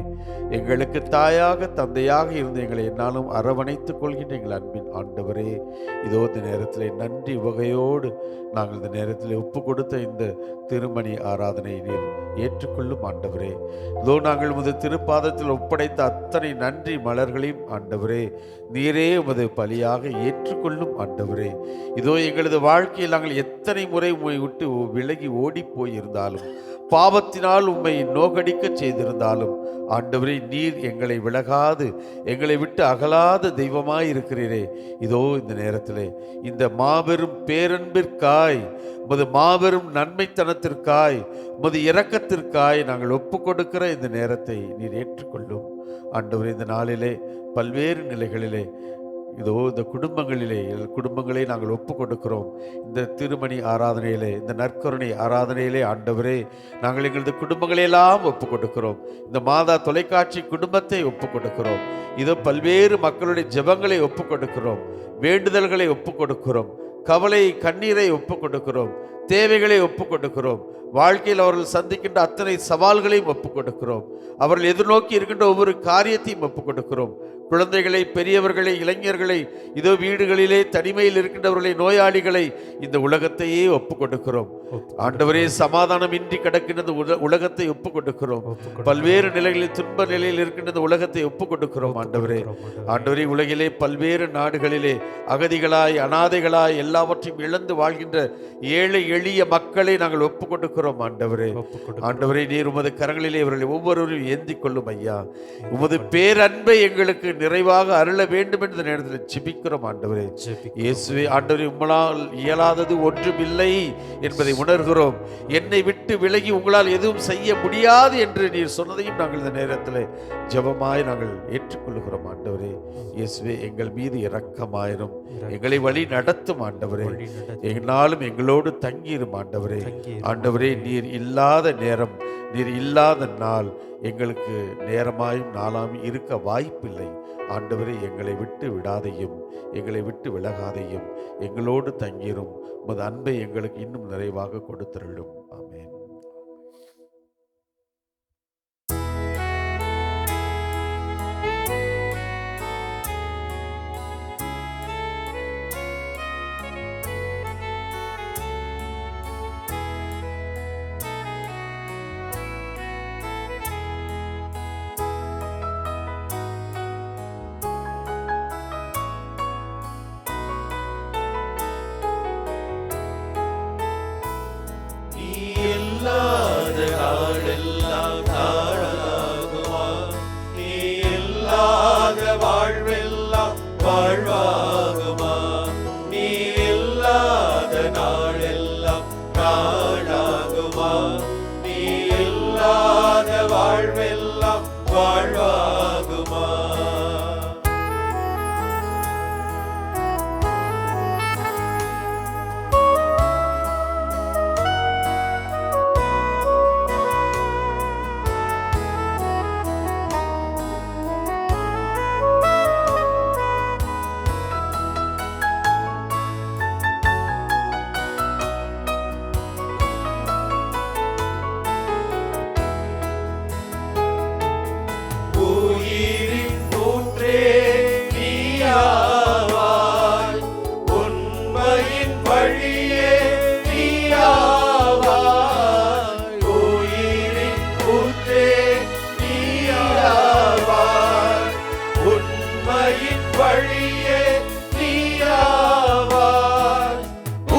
எங்களுக்கு தாயாக தந்தையாக இருந்து எங்களை என்னாலும் அரவணைத்துக் கொள்கின்ற எங்கள் அன்பின் ஆண்டவரே, இதோ இந்த நேரத்தில் நன்றி வகையோடு நாங்கள் இந்த நேரத்தில் ஒப்பு கொடுத்த இந்த திருமணி ஆராதனை நீர் ஏற்றுக்கொள்ளும் ஆண்டவரே. இதோ நாங்கள் உமது திருப்பாதத்தில் ஒப்படைத்த அத்தனை நன்றி மலர்களையும் ஆண்டவரே நீரே உமது பலியாக ஏற்றுக்கொள்ளும் ஆண்டவரே. இதோ எங்களது வாழ்க்கையில் நாங்கள் எத்தனை முறை உம்மை விட்டு விலகி ஓடி போயிருந்தாலும், பாவத்தினால் உம்மை நோகடிக்க செய்திருந்தாலும் ஆண்டவரே, நீர் எங்களை விலகாது எங்களை விட்டு அகலாத தெய்வமாய் இருக்கிறீரே. இதோ இந்த நேரத்திலே இந்த மாபெரும் பேரன்பிற்காய், உமது மாபெரும் நன்மைத்தனத்திற்காய், உமது இரக்கத்திற்காய் நாங்கள் ஒப்பு கொடுக்கிற இந்த நேரத்தை நீர் ஏற்றுக்கொள்ளும் ஆண்டவரே. இந்த நாளிலே பல்வேறு நிலைகளிலே இதோ இந்த குடும்பங்களை நாங்கள் ஒப்பு கொடுக்கிறோம். இந்த திருமணி ஆராதனையிலே, இந்த நற்கருணை ஆராதனையிலே ஆண்டவரே, நாங்கள் எங்களது குடும்பங்களையெல்லாம் ஒப்பு கொடுக்கிறோம். இந்த மாதா தொலைக்காட்சி குடும்பத்தை ஒப்பு கொடுக்கிறோம். இதோ பல்வேறு மக்களுடைய ஜெபங்களை ஒப்பு கொடுக்கிறோம், வேண்டுதல்களை ஒப்பு கொடுக்கிறோம், கவலை கண்ணீரை ஒப்பு கொடுக்கிறோம், தேவைகளை ஒப்பு கொடுக்கிறோம். வாழ்க்கையில் அவர்கள் சந்திக்கின்ற அத்தனை சவால்களையும் ஒப்பு கொடுக்கிறோம். அவர்கள் எதிர்நோக்கி இருக்கின்ற ஒவ்வொரு காரியத்தையும் ஒப்பு கொடுக்கிறோம். குழந்தைகளை, பெரியவர்களை, இளைஞர்களை, இதோ வீடுகளிலே தனிமையில் இருக்கின்றவர்களை, நோயாளிகளை, இந்த உலகத்தையே ஒப்பு கொடுக்கிறோம். ஆண்டவரே, சமாதானம் இன்றி கிடக்கின்ற உலகத்தை ஒப்பு கொடுக்கிறோம். பல்வேறு நிலைகளில் துன்ப நிலையில் இருக்கின்ற உலகத்தை ஒப்பு கொடுக்கிறோம். ஆண்டவரே, உலகிலே பல்வேறு நாடுகளிலே அகதிகளாய், அனாதைகளாய், எல்லாவற்றையும் இழந்து வாழ்கின்ற ஏழை எளிய மக்களை நாங்கள் ஒப்பு கொடுக்கிறோம். கொடுக்கிறோம் ஆண்டவரே. ஆண்டவரே, நீர் உமது கரங்களிலே இவர்களை ஒவ்வொருவரையும் ஏந்திக் கொள்ளும் ஐயா. உமது பேரன்பை எங்களுக்கு நிறைவாக அருள வேண்டும் என்ற நேரத்தில் ஜெபிக்கிறோம் ஆண்டவரே. இயேசுவே ஆண்டவரே, உங்களால் இயலாதது ஒன்றுமில்லை என்பதை உணர்கிறோம். என்னை விட்டு விலகி உங்களால் எதுவும் செய்ய முடியாது என்று நீர் சொன்னதையும் நாங்கள் இந்த நேரத்தில் ஜெபமாய் நாங்கள் ஏற்றுக்கொள்கிறோம் ஆண்டவரே. இயேசுவே, எங்கள் மீது இரக்கமாயிரும், எங்களை வழி நடத்தும் ஆண்டவரே. என்னாலும் எங்களோடு தங்கியிரும் ஆண்டவரே. ஆண்டவரே, நீர் இல்லாத நேரம், நீர் இல்லாத நாள் எங்களுக்கு நேரமாயும் நாளாயும் இருக்க வாய்ப்பில்லை ஆண்டவரே. எங்களை விட்டு விடாதையும், எங்களை விட்டு விலகாதையும், எங்களோடு தங்கியிரும். உமது அன்பை எங்களுக்கு இன்னும் நிறைவாக கொடுத்தருளும். ஆமென். இல்லாத நாளெல்லாம் நாளாகுமா? நீ இல்லாத வாழ்வெல்லாம் வாழ்வாகுமா? நீ இல்லாத நாளெல்லாம் நாளாகுமா? நீ இல்லாத வாழ்வெல்லாம் வாழ்வாகுமா? உயிரின் ஊற்றே நீயாவாய், உண்மையின் வழியே நீயாவாய். உயிரின் ஊற்றே நீயாவாய், உண்மையின் வழியே நீயாவாய்.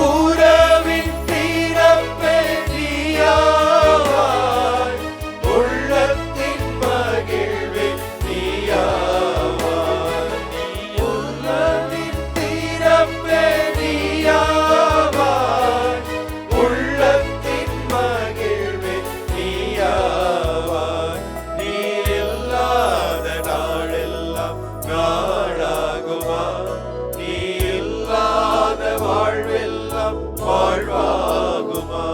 உறவின் தீரப்பே நீயாவாய், உள்ளத்தின் மகிழ்வே நீயாவாய். உள்ளத்தின் தீரப்பே நீயாவாய், உள்ளத்தின் மகிழ்வே நீயாவாய். நீ இல்லாத நாளெல்லாம் நாளாகுமா? நீ இல்லாத வாழ்வெல்லாம் வாழ்வாகுமா?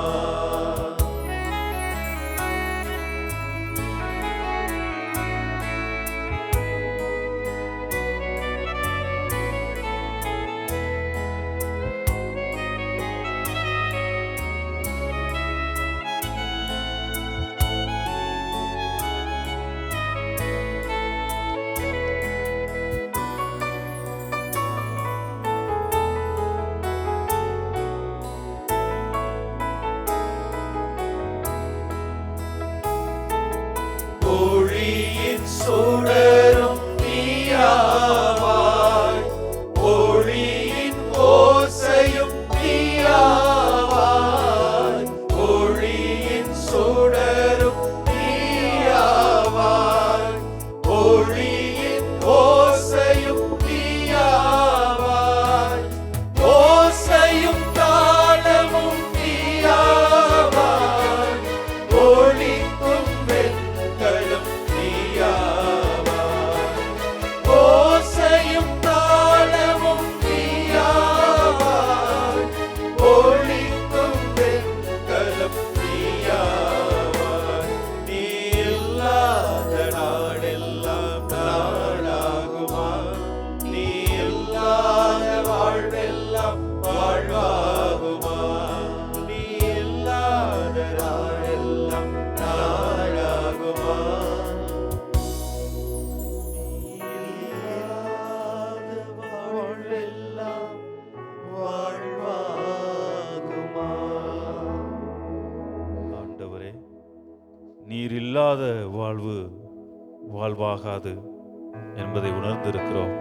ஒளியின் சுடரும் நீயாவாய், ஒளியின் ஓசையும் நீயாவாய். ஒளியின் சுடரும் நீயாவாய், ஒளியின் ஓசையும் நீயாவாய். ஓசையும் தாளமும் நீயாவாய், ஒளிக்கும் வெண்கலம் நீயாவாய். ஓசையும் தாளமும் நீயாவாய், ஒளிக்கும் வெண்கலம் நீயாவாய். நீ இல்லாத நாளெல்லாம் நாளாகுமா? நீ இல்லாத வாழ்வெல்லாம் வாழ்வாகுமா? நீ இல்லாத நாளெல்லாம் நாளாகுமா? நீ இல்லாத வாழ்வெல்லாம் வாழ்வாகுமா? ஆண்டவரே, நீர் இல்லாத வாழ்வு வாழ்வாகாது என்பதை உணர்ந்திருக்கிறோம்.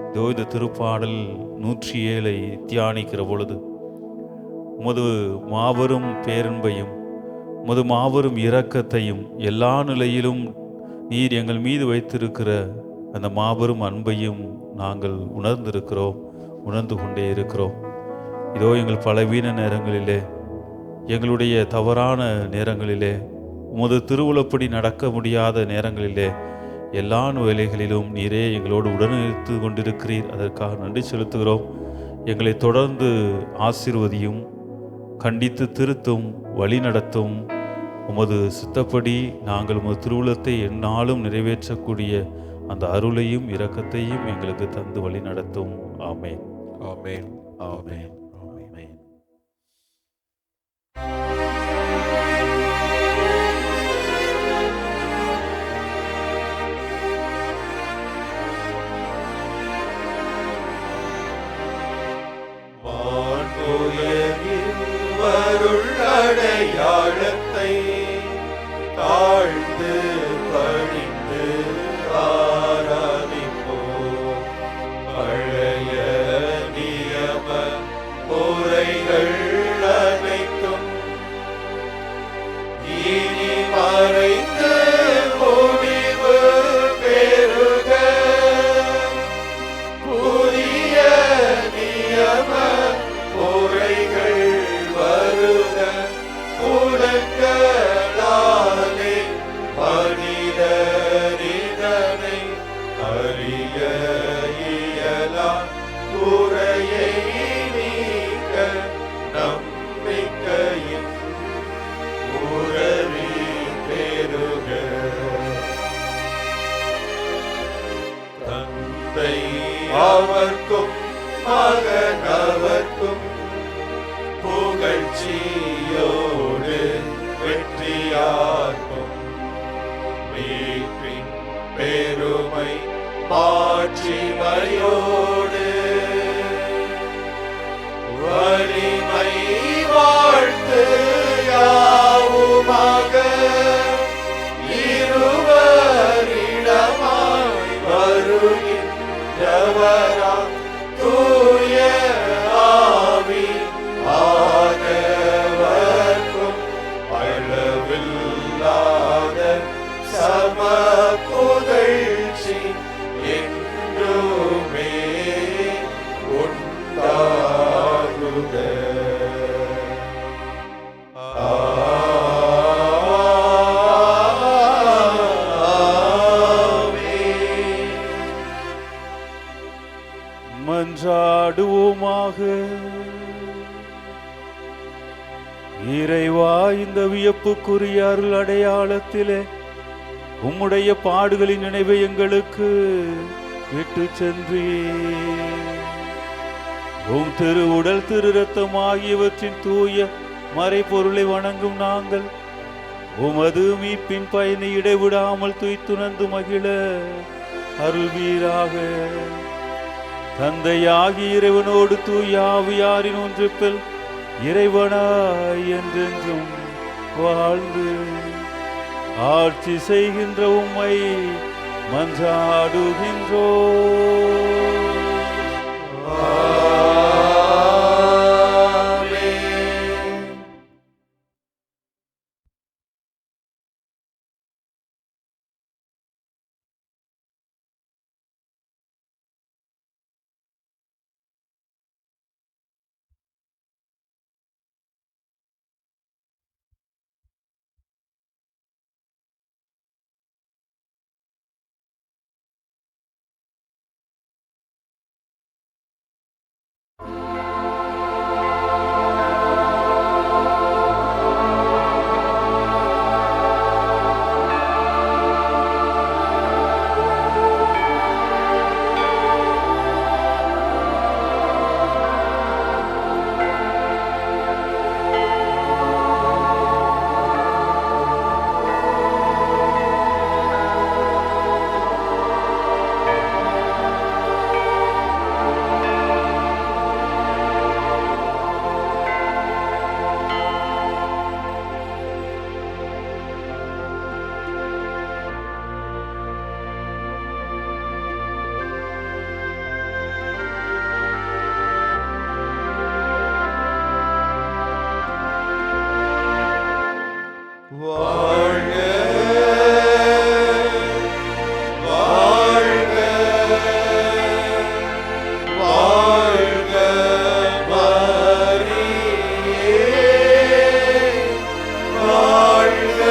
இதோ இந்த திருப்பாடல் 107 தியானிக்கிற பொழுது உமது மாபெரும் பேரன்பையும் உமது மாபெரும் இரக்கத்தையும் எல்லா நிலையிலும் நீர் எங்கள் மீது வைத்திருக்கிற அந்த மாபெரும் அன்பையும் நாங்கள் உணர்ந்து கொண்டே இருக்கிறோம். இதோ எங்கள் பலவீன நேரங்களிலே, எங்களுடைய தவறான நேரங்களிலே, உமது திருவுளப்படி நடக்க முடியாத நேரங்களிலே, எல்லா வேலைகளிலும் நீரே எங்களோடு உடனிருந்து கொண்டிருக்கிறீர். அதற்காக நன்றி செலுத்துகிறோம். எங்களை தொடர்ந்து ஆசீர்வதியும், கண்டித்து திருத்தும், வழி நடத்தும். உமது சித்தப்படி நாங்கள் உமது திருவுளத்தை எந்நாளும் நிறைவேற்றக்கூடிய அந்த அருளையும் இரக்கத்தையும் எங்களுக்கு தந்து வழி நடத்தும். ஆமென். ஆமென். ஆமென். ஆமென். அடையாளத்தை தாழ்ந்து பணிந்து ஆராதிப்போம். பழைய நியம முறைகள் அனைத்தும் இனி மறைந்து முடிவு பெறுக. புதிய நியம முறைகள் வருக. உலகளாலே மனிதரிதனை அறிய இயலா குறையை நீக்க நம்பிக்கையின் உறவி பெறுக. தந்தை அவர்க்கும் மகன் அவர்க்கும் புகழ்ச்சியோடு வெற்றியார்க்கும் மீட்பின் பெருமை மாட்சிமையோடு வலிமை வாழ்த்து யாவுமாக இருவரிடமாய் வருகின்றவராம் தூய ஆவி ஆனவர்க்கும் அளவில்லாத சம புகழ்ச்சி என்றுமே உண்டாகுக. ஆமென். மன்றாடுவோமாக. இறைவா, இந்த வியப்புக்குரிய அருள் அடையாளத்திலே உம்முடைய பாடுகளின் நினைவை எங்களுக்கு விட்டு சென்றீர். உம் திரு உடல் திரு ரத்தம் ஆகியவற்றின் தூய மறைபொருளை வணங்கும் நாங்கள் உமது மீட்பின் பயனை இடைவிடாமல் துய்த்துணர்ந்து மகிழ அருள்வீராக. தந்தையாகி இறைவனோடு தூய ஆவியாரின் ஒன்றிப்பில் இறைவனாய் என்றென்றும் வாழ்ந்து ஆட்சி செய்கின்ற உம்மை மன்றாடுகின்றோம். வாழ்க வாழ்க வாழ்க மரியே வாழ்க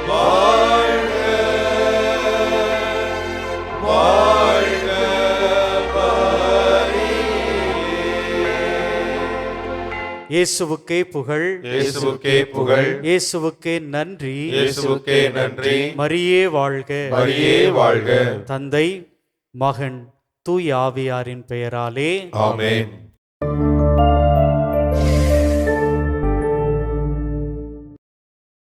வாழ்க வாழ்க இயேசுவுக்கே புகழ், இயேசுவுக்கே புகழ், இயேசுவுக்கே நன்றி, இயேசுவுக்கே நன்றி. மரியே வாழ்க. மரியே வாழ்க. தந்தை, மகன், தூய ஆவியாரின் பெயராலே ஆமென்.